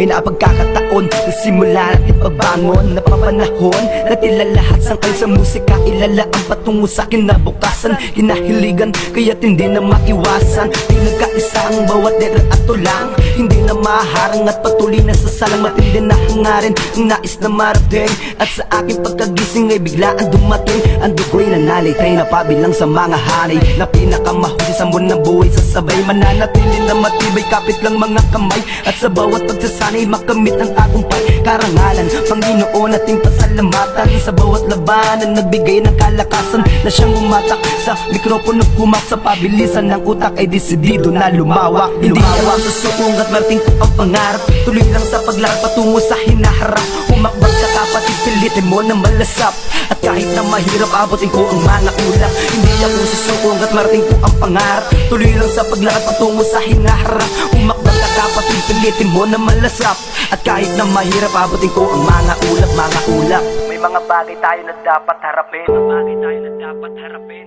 Ngayon na pagkakataon na simula natin pagbangon. Napapanahon na tila lahat sangkay sa musika, ilalaan patungo sa kinabukasan. Kinahiligan kaya't hindi na maiwasan, pinagkaisa ang bawat letra at tulang. Hindi na maharang at patuloy na sasalang, matindi na hangarin ang nais na marating. At sa aking pagkagising ay biglaan dumating ang dugo'y nanalitay na pabilang sa mga hanay na pinakamahusay sa mundo ng buhay. Sasabay mananatili na matibay, kapit lang mga kamay. At sa bawat pagsasanay makamit ang tagumpay. Karangalan, Panginoon ating pasalamatan sa bawat labanan, nagbigay ng kalakasan na siyang umatak sa mikropono, kumak sa pabilisan ng utak ay desidido na lumawak. Hindi ako susukong at marating ko ang pangarap, tuloy lang sa paglarap patungo sa hinaharap. Humakbang ka kapatid, pilitin mo na malasap, at kahit na mahirap abutin ko ang mga ulap. Hindi ako susukong at marating ko ang pangarap, tuloy lang sa paglarap patungo sa hinaharap. Humakbang ka kapatid, pilitin mo na malasap, at kahit na mahirap abutin ko ang mga ulap, mga ulap. May mga bagay tayo na dapat harapin, mga bagay tayo na dapat harapin.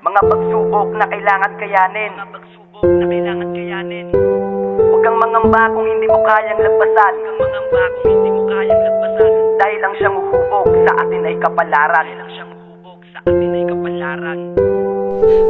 Mga pagsubok na kailangan kayanin, mga pagsubok na kailangan kayanin. Huwag kang mangamba kung hindi mo kayang lagpasan, huwag kang mangamba kung hindi mo kayang lagpasan. Dahil lang siyang uhubog sa atin ay kapalaran, dahil lang siyang uhubog sa atin ay kapalaran.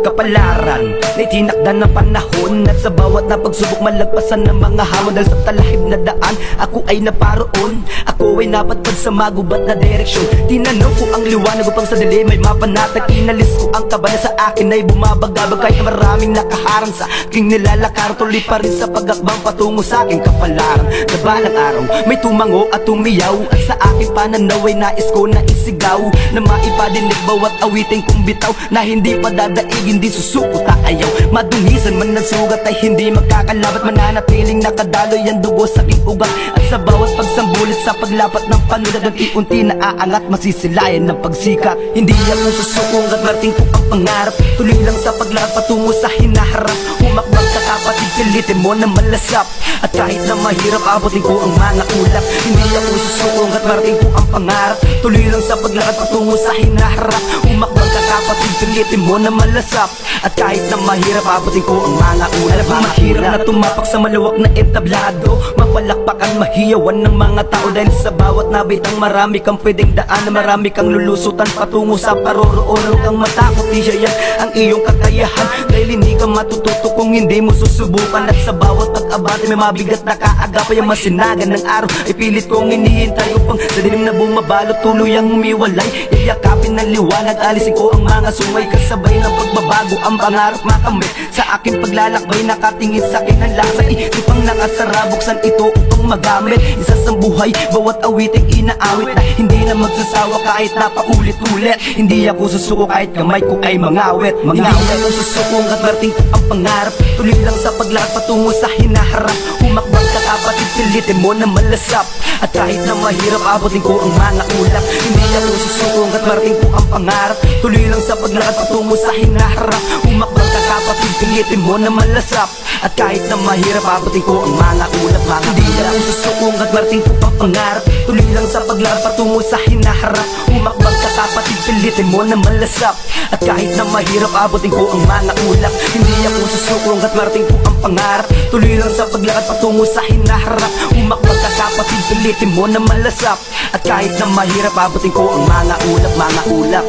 Kapalaran na itinakda ng panahon, at sa bawat na pagsubok malagpasan ng mga hamon. Dahil sa talahib na daan ako ay naparoon, ako ay napadpad sa magubat na direksyon. Tinanong ko ang liwanag upang sa dilim ay mapanatag. Inalis ko ang kaba na sa akin ay bumabagabag, kahit na maraming nakaharang sa aking nilalakar. Tuloy pa rin sa pag-akbang patungo sa aking kapalaran. Na balang araw may tumango at tumiyaw, at sa aking pananaw ay nais ko na isigaw, na maipadinig bawat awiting kong bitaw, na hindi pa dadaig, hindi susuko taayaw. Madungisan man ng sugat ay hindi magkakalabat, mananatiling nakadaloy ang dugo sa aking ugat. At sa bawat pagsambulit sa paglapat ng panulad, unti-unti na aangat, masisilayan ng pagsikat. Hindi ako susukong at marating ko ang pangarap, tuloy lang sa paglapat patungo sa hinaharap. Humakbang ka kapatid, pilitin mo na malasap, at kahit na mahirap abutin ko ang mga ulap. Hindi ako susukong at marating ko ang pangarap, tuloy lang sa paglapat patungo sa hinaharap. Humakbang ka kapatid, pilitin mo na malasap, at kahit na mahirap abutin ko ang mga ulap. Alam mo mahirap na tumapak sa maluwag na entablado, mapalakpakan mahiyawan ng mga tao. Dahil sa bawat nabitang marami kang pwedeng daan, na marami kang lulusutan patungo sa paroroon. Huwag kang matakot, di siya yan ang iyong kakayahan, dahil hindi ka matututo kung hindi mo susubukan. At sa bawat pag-abate may mabigat na kaagapay, ang masinagan ng araw ay pilit kong inihintay, upang sa dilim na bumabalot tuluyang humiwalay. Iyakapin ng liwanag, alisin ko ang mga sungay, kasabay ng pagbabago ang pangarap makamit. Sa aking paglalakbay nakatingin sa akin ang lasa, isipang nakasara, buksan ito upang magamit. Isa sa buhay, bawat awiting inaawit, na hindi na magsasawa kahit na paulit-ulit. Hindi ako susuko kahit kamay ko ay mangawit. Hindi ako susuko at marating ko ang pangarap, tuloy lang sa paglakad patungo sa hinaharap. Humakbang ka kapatid, pilitin mo na malasap, at kahit na mahirap abutin ko ang mga ulap. Hindi ako susuko at marating ko ang pangarap, tuloy lang sa paglakad patungo sa hinaharap. Humakbang ka kapatid, pilitin mo na malasap, at kahit na mahirap abutin ko ang mga ulap, mga hindi ako susuko at marating ko ang pangarap, tuloy lang sa paglakad patungo sa hinaharap. Humakbang ka kapatid, pilitin mo na malasap, at kahit na mahirap abutin ko ang mga ulap. Hindi ako susuko at marating ko ang pangarap, tuloy lang sa paglakad patungo sa hinaharap. Humakbang ka kapatid, pilitin mo na malasap, at kahit na mahirap abutin ko ang mga ulap, mga ulap.